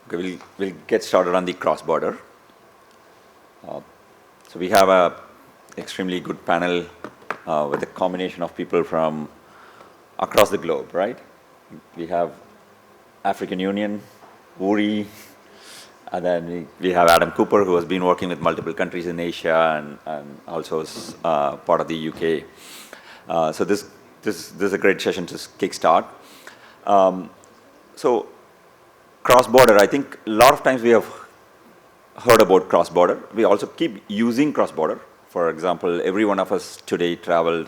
Okay, we'll get started on the cross-border. So we have a extremely good panel with a combination of people from across the globe, right? We have African Union, WURI, and then we have Adam Cooper, who has been working with multiple countries in Asia and also is part of the UK. So this is a great session to kickstart. So cross-border, I think a lot of times we have heard about cross-border. We also keep using cross-border. For example, every one of us today traveled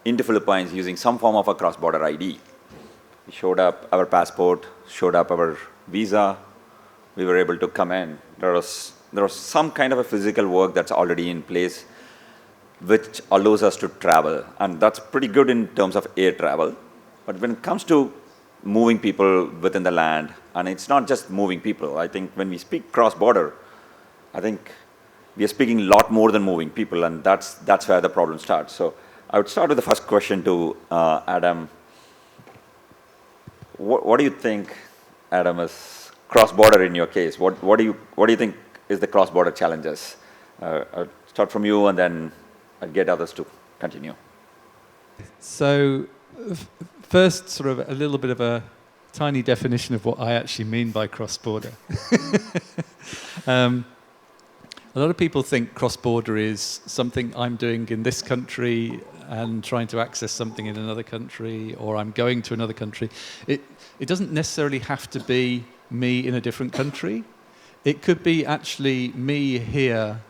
into Philippines using some form of a cross-border ID. We showed up our passport, showed up our visa, we were able to come in. There was some kind of a physical work that's already in place which allows us to travel. And that's pretty good in terms of air travel. But when it comes to moving people within the land, and it's not just moving people. I think when we speak cross-border, I think we are speaking a lot more than moving people, and that's where the problem starts. So I would start with the first question to Adam. What do you think, Adam, is cross-border in your case? What do you think is the cross-border challenges? I'll start from you, and then I'll get others to continue. So first, sort of a little bit of a tiny definition of what I actually mean by cross-border. A lot of people think cross-border is something I'm doing in this country and trying to access something in another country, or I'm going to another country. It doesn't necessarily have to be me in a different country. It could be actually me here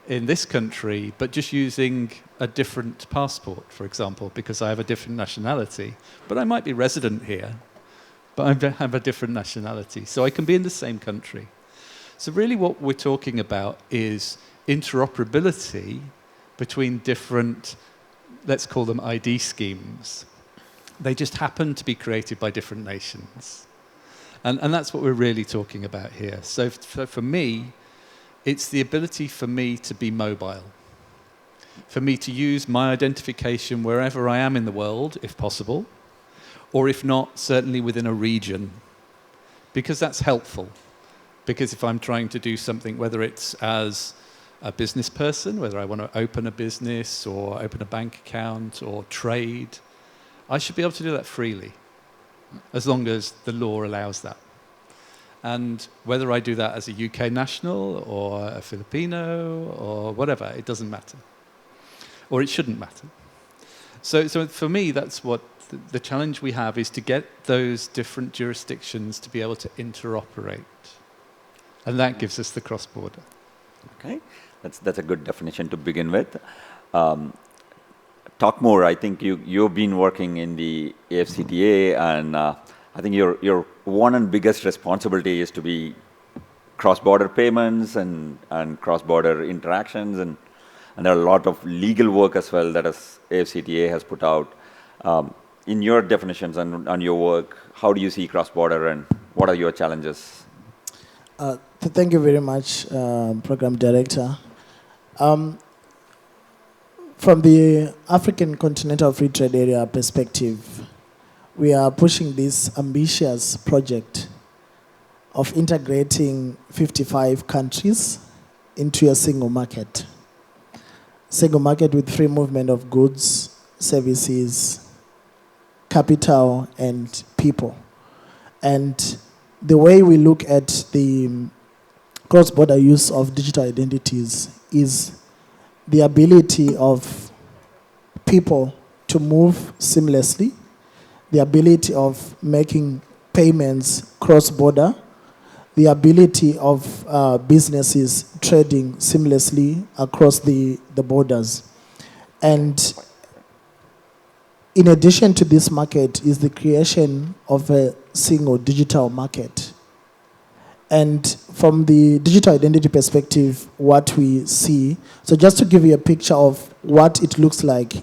in this country, but just using a different passport, for example, because I have a different nationality. But I might be resident here, but I have a different nationality. So I can be in the same country. So really what we're talking about is interoperability between different, let's call them ID schemes. They just happen to be created by different nations. And that's what we're really talking about here. So for me, it's the ability for me to be mobile, for me to use my identification wherever I am in the world, if possible, or if not, certainly within a region, because that's helpful. Because if I'm trying to do something, whether it's as a business person, whether I want to open a business or open a bank account or trade, I should be able to do that freely, as long as the law allows that. And whether I do that as a UK national or a Filipino or whatever, it doesn't matter. Or it shouldn't matter. So for me, that's what the challenge we have is to get those different jurisdictions to be able to interoperate. And that gives us the cross-border. Okay, that's a good definition to begin with. Talkmore, I think you've been working in the AfCFTA, and I think your one and biggest responsibility is to be cross-border payments and cross-border interactions, and there are a lot of legal work as well that AfCFTA has put out. In your definitions and your work, how do you see cross-border, and what are your challenges? Thank you very much, Program Director. From the African Continental Free Trade Area perspective, we are pushing this ambitious project of integrating 55 countries into a single market. Single market with free movement of goods, services, capital, and people. And the way we look at the cross-border use of digital identities is the ability of people to move seamlessly, the ability of making payments cross-border, the ability of businesses trading seamlessly across the borders. And in addition to this market is the creation of a single digital market. And from the digital identity perspective, what we see, so just to give you a picture of what it looks like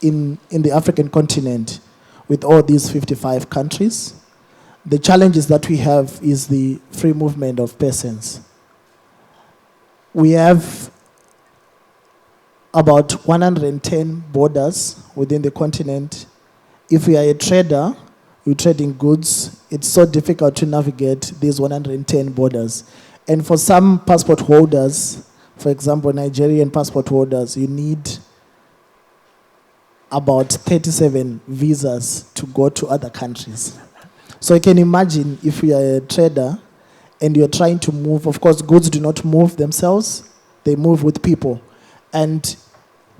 in the African continent with all these 55 countries, the challenges that we have is the free movement of persons. We have about 110 borders within the continent. If we are a trader, we trade in goods, it's so difficult to navigate these 110 borders. And for some passport holders, for example, Nigerian passport holders, you need about 37 visas to go to other countries. So you can imagine if you are a trader and you're trying to move, of course, goods do not move themselves, they move with people. And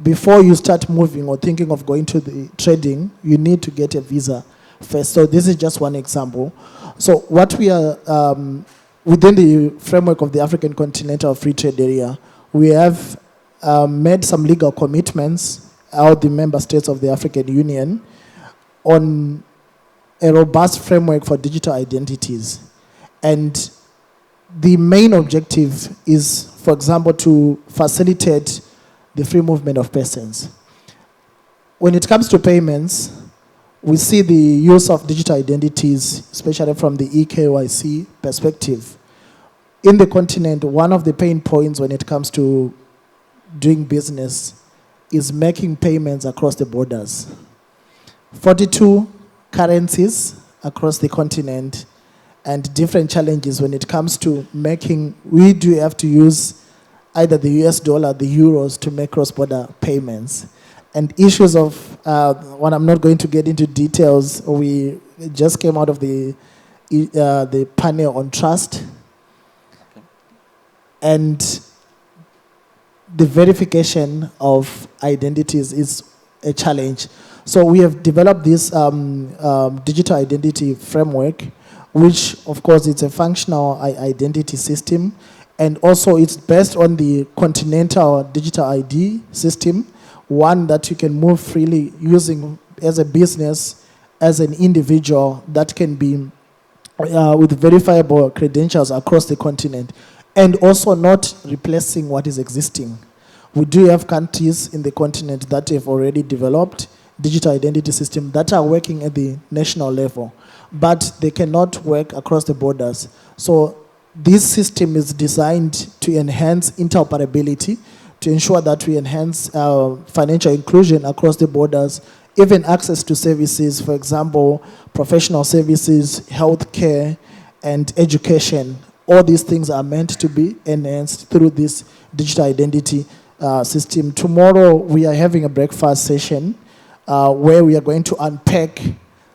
before you start moving or thinking of going to the trading, you need to get a visa first. So this is just one example. So what we are, within the framework of the African Continental Free Trade Area, we have made some legal commitments out the member states of the African Union on a robust framework for digital identities. And the main objective is, for example, to facilitate the free movement of persons. When it comes to payments, we see the use of digital identities, especially from the eKYC perspective. In the continent, one of the pain points when it comes to doing business is making payments across the borders. 42 currencies across the continent and different challenges when it comes to making, we do have to use either the US dollar, the euros to make cross-border payments. And issues of, well, I'm not going to get into details, we just came out of the panel on trust. Okay. And the verification of identities is a challenge. So we have developed this digital identity framework, which of course it's a functional identity system, and also it's based on the continental digital ID system, one that you can move freely using as a business, as an individual, that can be with verifiable credentials across the continent, and also not replacing what is existing. We do have countries in the continent that have already developed digital identity systems that are working at the national level, but they cannot work across the borders. So this system is designed to enhance interoperability, to ensure that we enhance financial inclusion across the borders, even access to services, for example, professional services, healthcare, and education. All these things are meant to be enhanced through this digital identity system. Tomorrow, we are having a breakfast session where we are going to unpack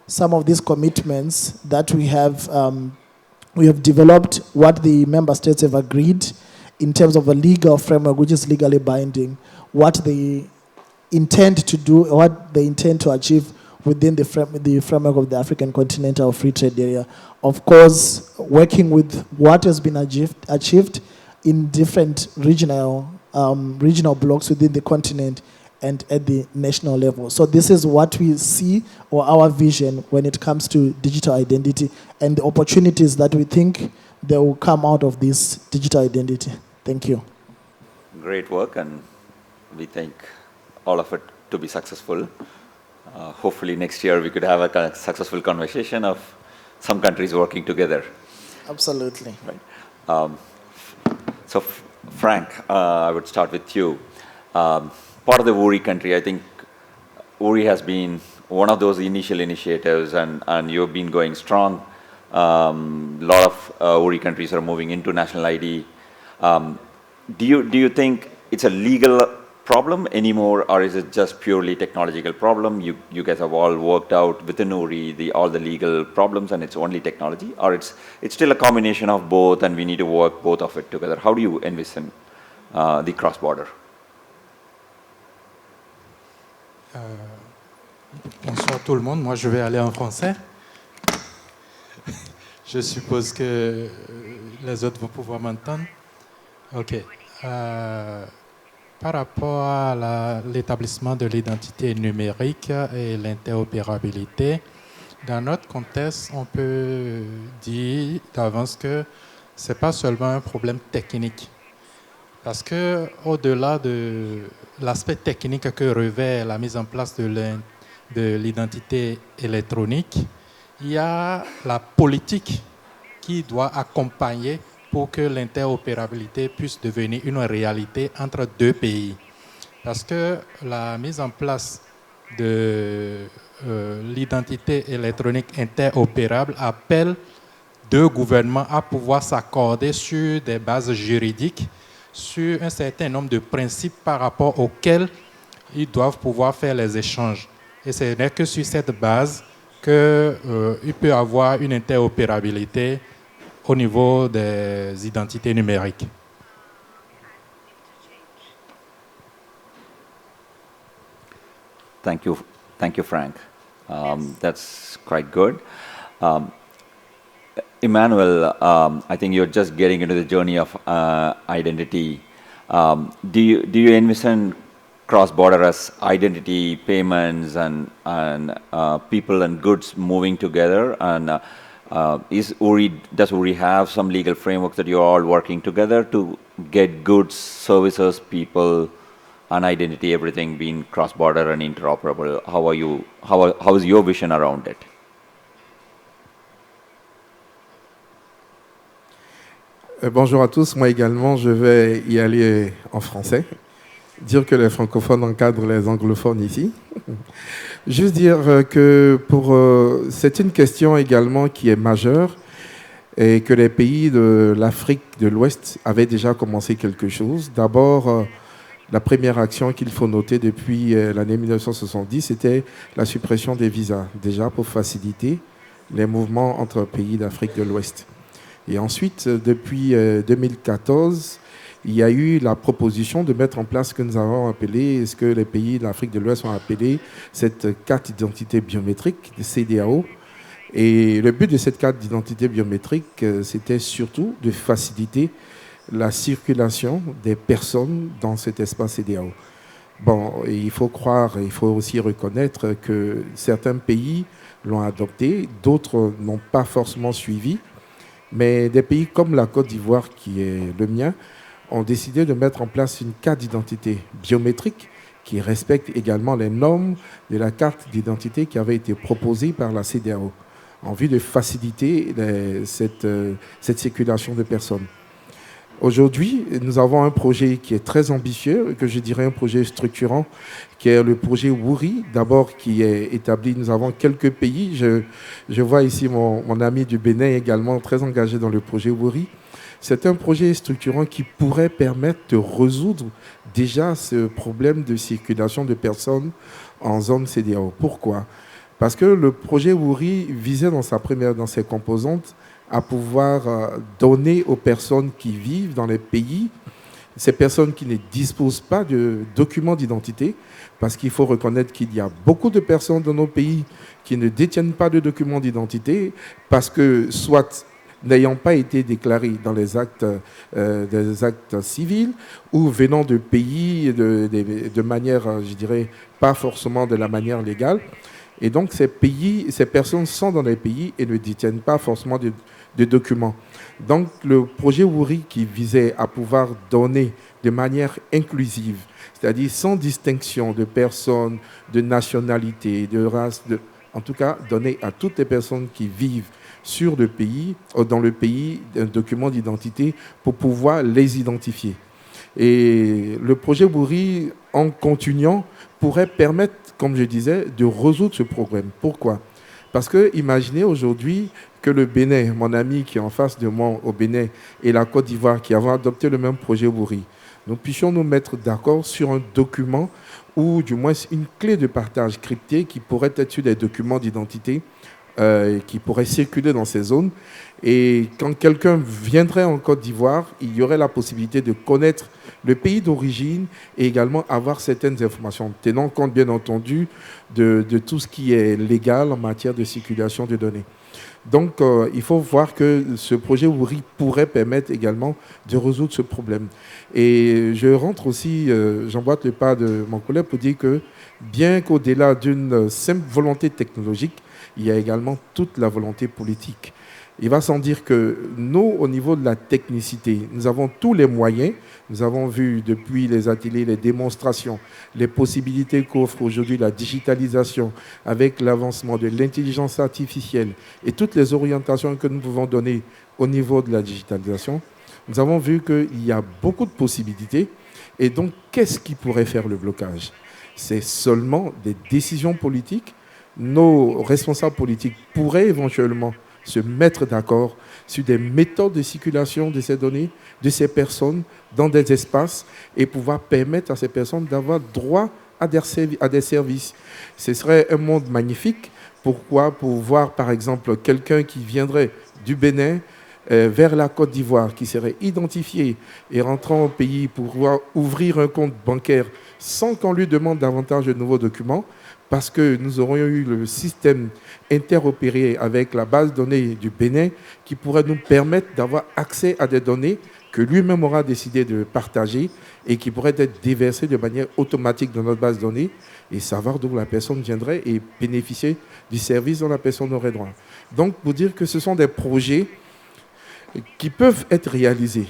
some of these commitments that we have developed, what the member states have agreed in terms of a legal framework which is legally binding, what they intend to do, what they intend to achieve within the framework of the African Continental Free Trade Area. Of course, working with what has been achieved in different regional blocks within the continent and at the national level. So this is what we see, or our vision, when it comes to digital identity and the opportunities that we think that will come out of this digital identity. Thank you. Great work, and we think all of it to be successful. Hopefully next year we could have a successful conversation of some countries working together. Absolutely. Right. So Frank, I would start with you. Part of the WURI country, I think WURI has been one of those initial initiatives, and you've been going strong. A lot of WURI countries are moving into national ID. Do you think it's a legal problem anymore, or is it just purely technological problem? You guys have all worked out within WURI all the legal problems, and it's only technology, or it's still a combination of both, and we need to work both of it together? How do you envision the cross-border? Bonsoir tout le monde, moi je vais aller en français. Je suppose que les autres vont pouvoir m'entendre. Ok. Par rapport à l'établissement de l'identité numérique et l'interopérabilité, dans notre contexte, on peut dire d'avance que ce n'est pas seulement un problème technique. Parce qu'au-delà de l'aspect technique que revêt la mise en place de l'identité électronique, il y a la politique qui doit accompagner pour que l'interopérabilité puisse devenir une réalité entre deux pays. Parce que la mise en place de l'identité électronique interopérable appelle deux gouvernements à pouvoir s'accorder sur des bases juridiques, sur un certain nombre de principes par rapport auxquels ils doivent pouvoir faire les échanges. Et ce n'est que sur cette base qu'il peut y avoir une interopérabilité au niveau des identités numériques. Thank you, Frank. That's quite good. Emmanuel, I think you're just getting into the journey of identity. Do you envision cross-border as identity payments and people and goods moving together? And does WURI have some legal frameworks that you're all working together to get goods, services, people, and identity, everything being cross-border and interoperable? How is your vision around it? Bonjour à tous, moi également je vais y aller en français, dire que les francophones encadrent les anglophones ici. Juste dire que c'est une question également qui est majeure et que les pays de l'Afrique de l'Ouest avaient déjà commencé quelque chose. D'abord, la première action qu'il faut noter depuis l'année 1970, c'était la suppression des visas, déjà pour faciliter les mouvements entre pays d'Afrique de l'Ouest. Et ensuite, depuis 2014, il y a eu la proposition de mettre en place ce que nous avons appelé, ce que les pays de l'Afrique de l'Ouest ont appelé cette carte d'identité biométrique, CEDEAO. Et le but de cette carte d'identité biométrique, c'était surtout de faciliter la circulation des personnes dans cet espace CEDEAO. Bon, et il faut croire, il faut aussi reconnaître que certains pays l'ont adopté, d'autres n'ont pas forcément suivi. Mais des pays comme la Côte d'Ivoire, qui est le mien, ont décidé de mettre en place une carte d'identité biométrique qui respecte également les normes de la carte d'identité qui avait été proposée par la CEDEAO en vue de faciliter cette circulation de personnes. Aujourd'hui, nous avons un projet qui est très ambitieux, que je dirais un projet structurant, qui est le projet WURI, d'abord qui est établi. Nous avons quelques pays. Je vois ici mon ami du Bénin également très engagé dans le projet WURI. C'est un projet structurant qui pourrait permettre de résoudre déjà ce problème de circulation de personnes en zone CEDEAO. Pourquoi ? Parce que le projet WURI visait dans ses composantes à pouvoir donner aux personnes qui vivent dans les pays, ces personnes qui ne disposent pas de documents d'identité, parce qu'il faut reconnaître qu'il y a beaucoup de personnes dans nos pays qui ne détiennent pas de documents d'identité, parce que soit n'ayant pas été déclarés dans les actes civils, ou venant de pays de manière, je dirais, pas forcément de la manière légale. Et donc, ces personnes sont dans les pays et ne détiennent pas forcément de documents. Donc, le projet WURI qui visait à pouvoir donner de manière inclusive, c'est-à-dire sans distinction de personnes, de nationalité, de race, en tout cas, donner à toutes les personnes qui vivent dans le pays un document d'identité pour pouvoir les identifier. Et le projet WURI, en continuant, pourrait permettre, comme je disais, de résoudre ce problème. Pourquoi ? Parce que imaginez aujourd'hui que le Bénin, mon ami qui est en face de moi au Bénin, et la Côte d'Ivoire qui avons adopté le même projet WURI, nous puissions nous mettre d'accord sur un document ou du moins une clé de partage cryptée qui pourrait être sur des documents d'identité qui pourraient circuler dans ces zones. Et quand quelqu'un viendrait en Côte d'Ivoire, il y aurait la possibilité de connaître le pays d'origine et également avoir certaines informations, tenant compte bien entendu de tout ce qui est légal en matière de circulation de données. Donc, il faut voir que ce projet WURI pourrait permettre également de résoudre ce problème. Et je rentre aussi, j'emboîte le pas de mon collègue pour dire que bien qu'au-delà d'une simple volonté technologique, il y a également toute la volonté politique. Il va sans dire que nous, au niveau de la technicité, nous avons tous les moyens. Nous avons vu depuis les ateliers, les démonstrations, les possibilités qu'offre aujourd'hui la digitalisation avec l'avancement de l'intelligence artificielle et toutes les orientations que nous pouvons donner au niveau de la digitalisation. Nous avons vu qu'il y a beaucoup de possibilités. Et donc, qu'est-ce qui pourrait faire le blocage ? c'est seulement des décisions politiques. Nos responsables politiques pourraient éventuellement se mettre d'accord sur des méthodes de circulation de ces données, de ces personnes dans des espaces et pouvoir permettre à ces personnes d'avoir droit à des services. Ce serait un monde magnifique. Pourquoi? Pour voir par exemple quelqu'un qui viendrait du Bénin vers la Côte d'Ivoire, qui serait identifié et rentrant au pays pour pouvoir ouvrir un compte bancaire sans qu'on lui demande davantage de nouveaux documents, parce que nous aurions eu le système interopéré avec la base de données du Bénin qui pourrait nous permettre d'avoir accès à des données que lui-même aura décidé de partager et qui pourraient être déversées de manière automatique dans notre base de données et savoir d'où la personne viendrait et bénéficier du service dont la personne aurait droit. Donc, pour dire que ce sont des projets qui peuvent être réalisés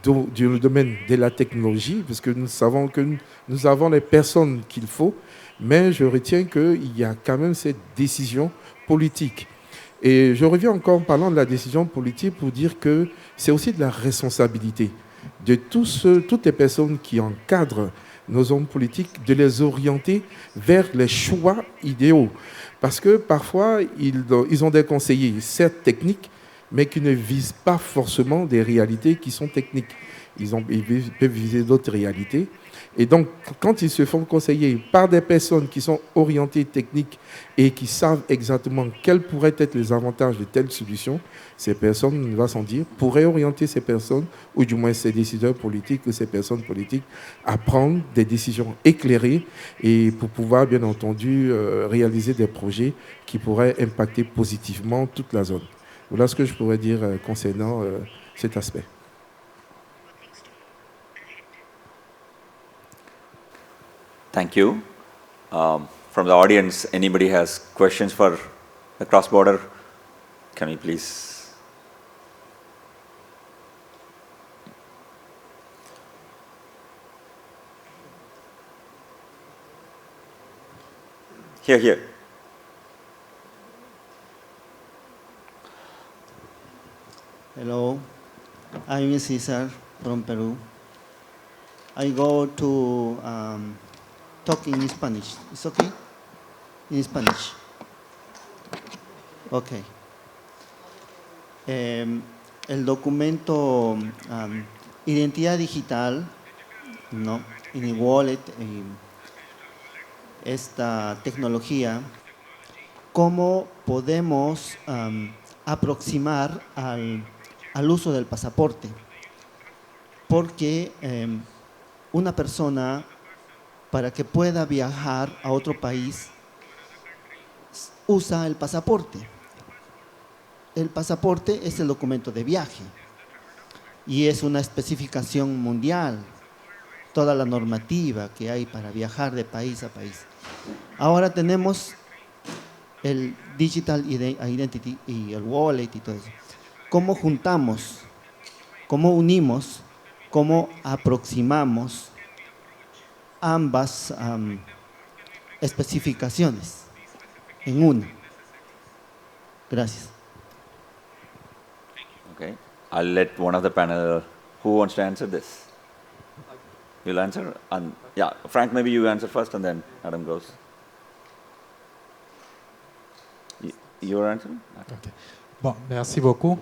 dans le domaine de la technologie, parce que nous savons que nous avons les personnes qu'il faut, mais je retiens qu'il y a quand même cette décision politique. Et je reviens encore en parlant de la décision politique pour dire que c'est aussi de la responsabilité de toutes les personnes qui encadrent nos hommes politiques, de les orienter vers les choix idéaux. Parce que parfois, ils ont des conseillers, certes techniques, mais qui ne visent pas forcément des réalités qui sont techniques. Ils peuvent viser d'autres réalités. Et donc, quand ils se font conseiller par des personnes qui sont orientées techniques et qui savent exactement quels pourraient être les avantages de telle solution, ces personnes, va sans dire, pourraient orienter ces personnes, ou du moins ces décideurs politiques ou ces personnes politiques, à prendre des décisions éclairées et pour pouvoir, bien entendu, réaliser des projets qui pourraient impacter positivement toute la zone. Voilà ce que je pourrais dire concernant cet aspect. Thank you. From the audience, anybody has questions for the cross-border? Can we please? Here. Hello, I'm Cesar from Peru. I go to talk in Spanish. It's okay? In Spanish. Okay. El documento identidad digital, ¿no? En el wallet, esta tecnología, ¿cómo podemos aproximar al uso del pasaporte? Porque una persona, para que pueda viajar a otro país, usa el pasaporte. El pasaporte es el documento de viaje y es una especificación mundial, toda la normativa que hay para viajar de país a país. Ahora tenemos el digital identity y el wallet y todo eso. ¿Cómo juntamos, cómo unimos, cómo aproximamos ambas especificaciones en una? Gracias. Okay. I'll let one of the panel, who wants to answer this? You'll answer? And yeah, Frank, maybe you answer first and then Adam goes. You're answering? Okay. Bon, merci beaucoup.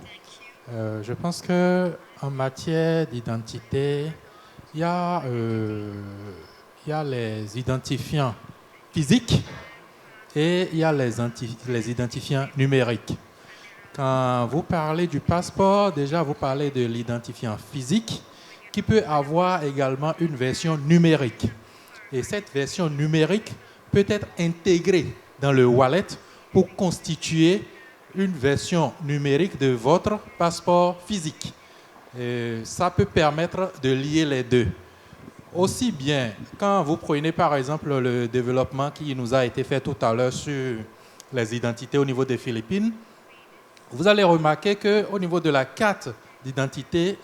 Je pense qu'en matière d'identité, il y a les identifiants physiques et il y a les identifiants numériques. Quand vous parlez du passeport, déjà vous parlez de l'identifiant physique qui peut avoir également une version numérique. Et cette version numérique peut être intégrée dans le wallet pour constituer une version numérique de votre passeport physique. Et ça peut permettre de lier les deux. Aussi bien, quand vous prenez par exemple le développement qui nous a été fait tout à l'heure sur les identités au niveau des Philippines, vous allez remarquer qu'au niveau de la carte d'identité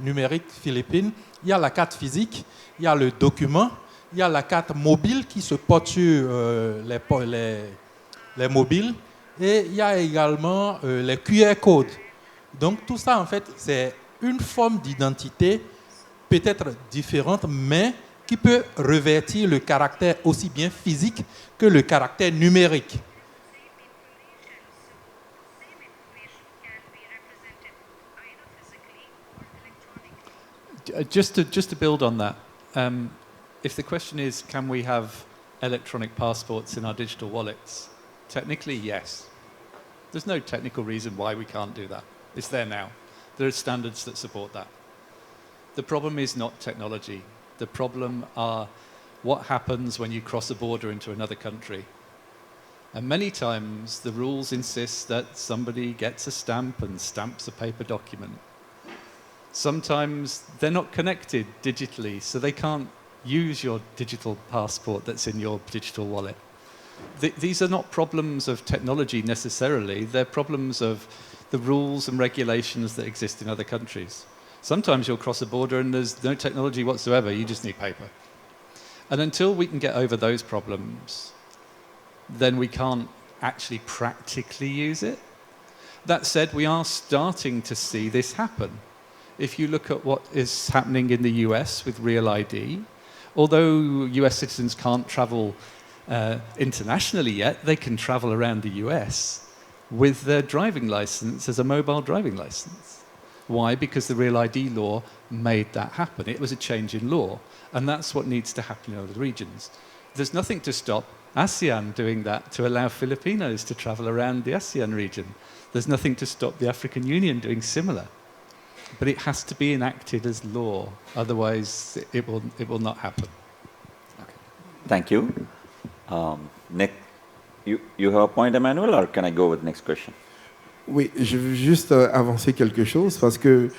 numérique philippine, il y a la carte physique, il y a le document, il y a la carte mobile qui se porte sur les mobiles et il y a également les QR codes. Donc tout ça, en fait, c'est une forme d'identité peut-être différente, mais qui peut revêtir le caractère aussi bien physique que le caractère numérique. Just to build on that, if the question is, can we have electronic passports in our digital wallets? Technically, yes. There's no technical reason why we can't do that. It's there now. There are standards that support that. The problem is not technology. The problem are what happens when you cross a border into another country. And many times the rules insist that somebody gets a stamp and stamps a paper document. Sometimes they're not connected digitally, so they can't use your digital passport that's in your digital wallet. These are not problems of technology necessarily, they're problems of the rules and regulations that exist in other countries. Sometimes you'll cross a border and there's no technology whatsoever, you just need paper. And until we can get over those problems, then we can't actually practically use it. That said, we are starting to see this happen. If you look at what is happening in the US with Real ID, although US citizens can't travel internationally yet, they can travel around the US with their driving license as a mobile driving license. Why? Because the Real ID law made that happen. It was a change in law, and that's what needs to happen in other regions. There's nothing to stop ASEAN doing that to allow Filipinos to travel around the ASEAN region. There's nothing to stop the African Union doing similar. But it has to be enacted as law, otherwise it will not happen. Okay. Thank you. Nick, you have a point, Emmanuel, or can I go with the next question? Oui, je veux juste avancer quelque chose parce que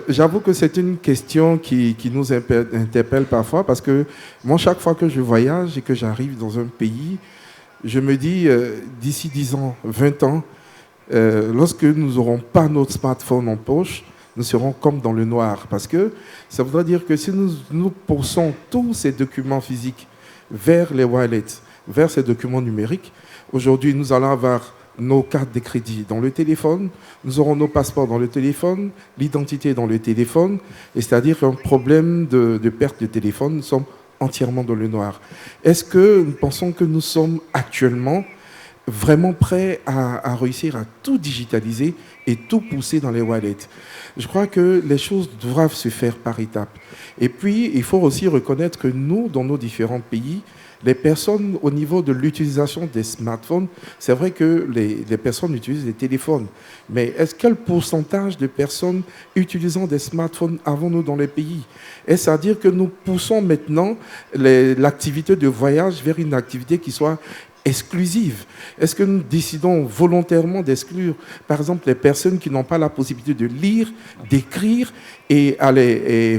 j'avoue que c'est une question qui nous interpelle parfois parce que moi, chaque fois que je voyage et que j'arrive dans un pays, je me dis d'ici 10 ans, 20 ans, lorsque nous n'aurons pas notre smartphone en poche, nous serons comme dans le noir. Parce que ça voudrait dire que si nous poussons tous ces documents physiques vers les wallets, vers ces documents numériques, aujourd'hui, nous allons avoir nos cartes de crédit dans le téléphone, nous aurons nos passeports dans le téléphone, l'identité dans le téléphone, et c'est-à-dire un problème de perte de téléphone, nous sommes entièrement dans le noir. Est-ce que nous pensons que nous sommes actuellement vraiment prêts à réussir à tout digitaliser et tout pousser dans les wallets? Je crois que les choses doivent se faire par étapes. Et puis, il faut aussi reconnaître que nous, dans nos différents pays, les personnes, au niveau de l'utilisation des smartphones, c'est vrai que les personnes utilisent les téléphones. Mais quel pourcentage de personnes utilisant des smartphones avons-nous dans les pays? Est-ce à dire que nous poussons maintenant l'activité de voyage vers une activité qui soit exclusive? Est-ce que nous décidons volontairement d'exclure, par exemple, les personnes qui n'ont pas la possibilité de lire, d'écrire et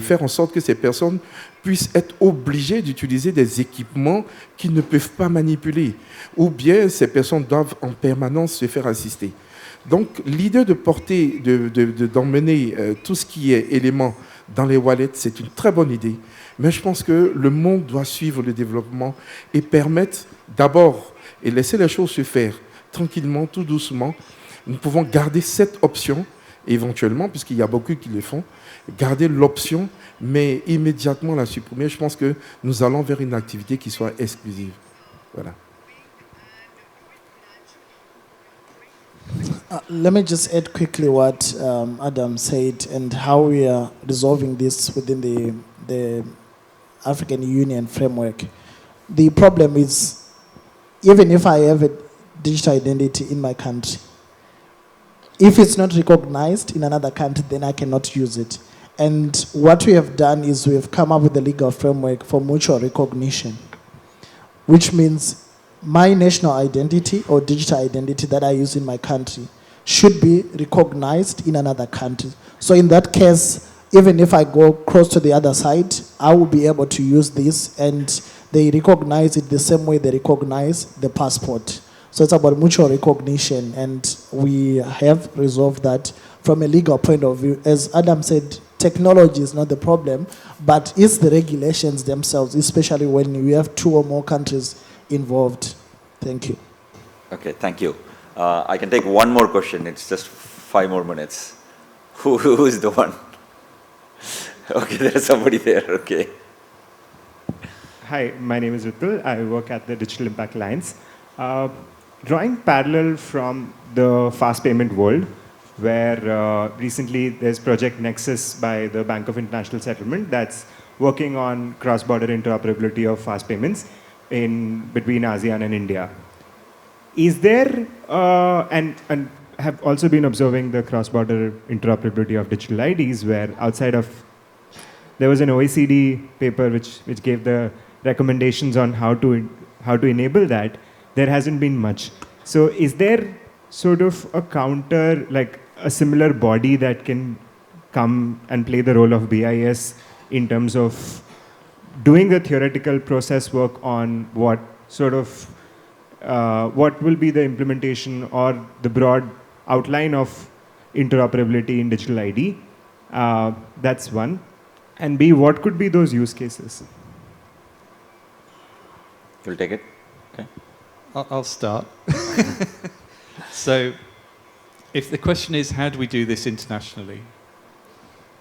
faire en sorte que ces personnes puissent être obligées d'utiliser des équipements qu'ils ne peuvent pas manipuler? Ou bien ces personnes doivent en permanence se faire assister? Donc l'idée de porter, d'emmener tout ce qui est élément dans les wallets, c'est une très bonne idée. Mais je pense que le monde doit suivre le développement et permettre d'abord et laisser les choses se faire tranquillement, tout doucement. Nous pouvons garder cette option éventuellement, puisqu'il y a beaucoup qui le font, garder l'option, mais immédiatement la supprimer. Je pense que nous allons vers une activité qui soit exclusive. Voilà. Let me just add quickly what Adam said and how we are resolving this within the African Union framework. The problem is, even if I have a digital identity in my country, if it's not recognized in another country, then I cannot use it. And what we have done is we have come up with a legal framework for mutual recognition, which means my national identity or digital identity that I use in my country should be recognized in another country. So in that case, even if I go across to the other side, I will be able to use this, and they recognize it the same way they recognize the passport. So it's about mutual recognition, and we have resolved that from a legal point of view. As Adam said, technology is not the problem, but it's the regulations themselves, especially when you have 2 or more countries involved. Thank you. Okay, thank you. I can take one more question. It's just 5 more minutes. Who is the one? Okay, there's somebody there. Okay. Hi, my name is Ritul. I work at the Digital Impact Alliance. Drawing parallel from the fast payment world, where recently there's Project Nexus by the Bank of International Settlement that's working on cross-border interoperability of fast payments between ASEAN and India. Is there, and have also been observing the cross-border interoperability of digital IDs, where outside of, there was an OECD paper which gave the recommendations on how to enable that. There hasn't been much. So is there sort of a counter, like a similar body that can come and play the role of BIS in terms of doing the theoretical process work on what sort of, what will be the implementation or the broad outline of interoperability in digital ID? That's one. And B, what could be those use cases? You'll take it? Okay. I'll start. So, if the question is, how do we do this internationally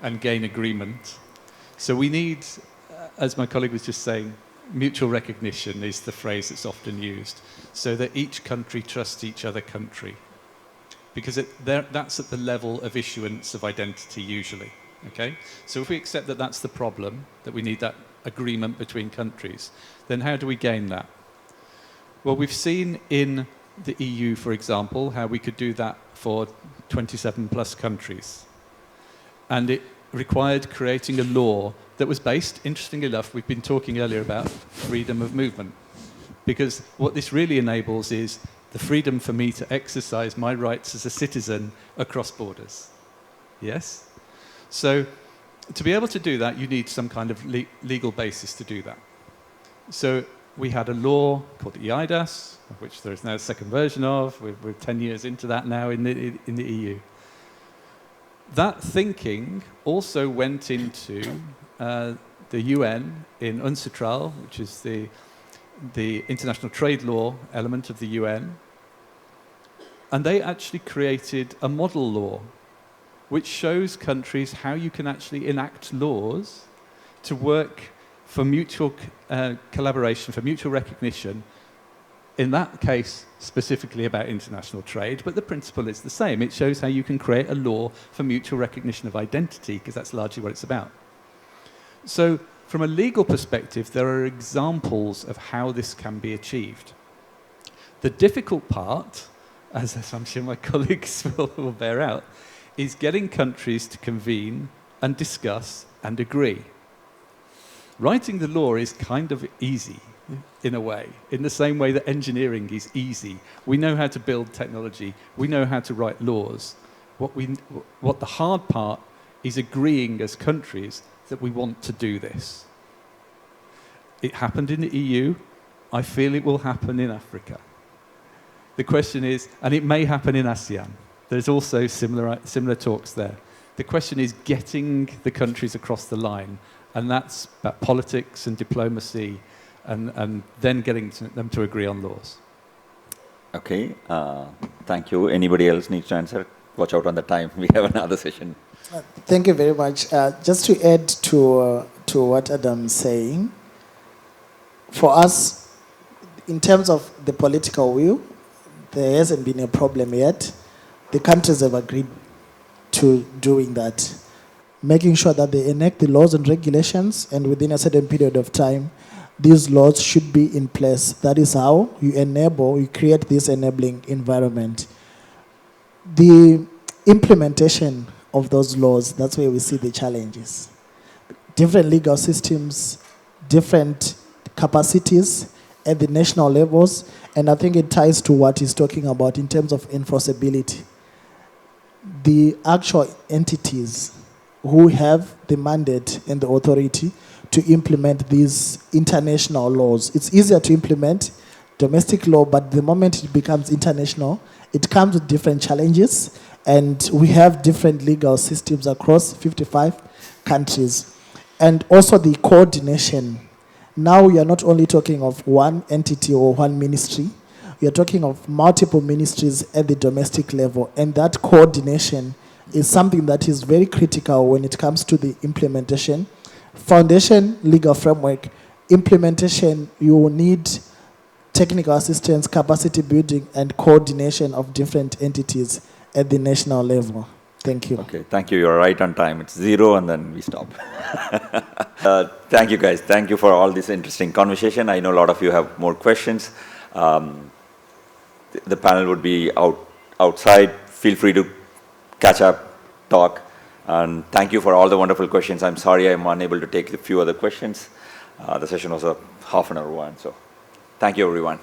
and gain agreement? So we need, as my colleague was just saying, mutual recognition is the phrase that's often used, so that each country trusts each other country. Because that's at the level of issuance of identity usually. Okay? So if we accept that that's the problem, that we need that agreement between countries, then how do we gain that? Well, we've seen in the EU, for example, how we could do that for 27 plus countries. And it required creating a law that was based, interestingly enough, we've been talking earlier about freedom of movement. Because what this really enables is the freedom for me to exercise my rights as a citizen across borders. Yes? So to be able to do that, you need some kind of legal basis to do that. So we had a law called EIDAS, which there is now a second version of. We're 10 years into that now in the EU. That thinking also went into the UN in UNCITRAL, which is the international trade law element of the UN. And they actually created a model law which shows countries how you can actually enact laws to work for mutual collaboration, for mutual recognition, in that case specifically about international trade, but the principle is the same. It shows how you can create a law for mutual recognition of identity, because that's largely what it's about. So from a legal perspective, there are examples of how this can be achieved. The difficult part, as I'm sure my colleagues will bear out, is getting countries to convene and discuss and agree. Writing the law is kind of easy, in a way, in the same way that engineering is easy. We know how to build technology. We know how to write laws. What the hard part is agreeing as countries that we want to do this. It happened in the EU. I feel it will happen in Africa. The question is, and it may happen in ASEAN. There's also similar talks there. The question is getting the countries across the line, and that's about politics and diplomacy, and then getting them to agree on laws. Okay, thank you. Anybody else needs to answer? Watch out on the time. We have another session. Thank you very much. Just to add to what Adam's saying, for us, in terms of the political will, there hasn't been a problem yet. The countries have agreed to doing that, making sure that they enact the laws and regulations, and within a certain period of time, these laws should be in place. That is how you create this enabling environment. The implementation of those laws, that's where we see the challenges. Different legal systems, different capacities at the national levels, and I think it ties to what he's talking about in terms of enforceability. The actual entities who have the mandate and the authority to implement these international laws. It's easier to implement domestic law, but the moment it becomes international, it comes with different challenges, and we have different legal systems across 55 countries. And also the coordination. Now we are not only talking of one entity or one ministry, we are talking of multiple ministries at the domestic level, and that coordination is something that is very critical when it comes to the implementation. Foundation legal framework implementation, you need technical assistance, capacity building, and coordination of different entities at the national level. Thank you. Okay, thank you. You're right on time. It's 0 and then we stop. Thank you, guys. Thank you for all this interesting conversation. I know a lot of you have more questions. The panel would be outside. Feel free to catch up, talk. And thank you for all the wonderful questions. I'm sorry I'm unable to take a few other questions. The session was a half an hour one. So thank you, everyone.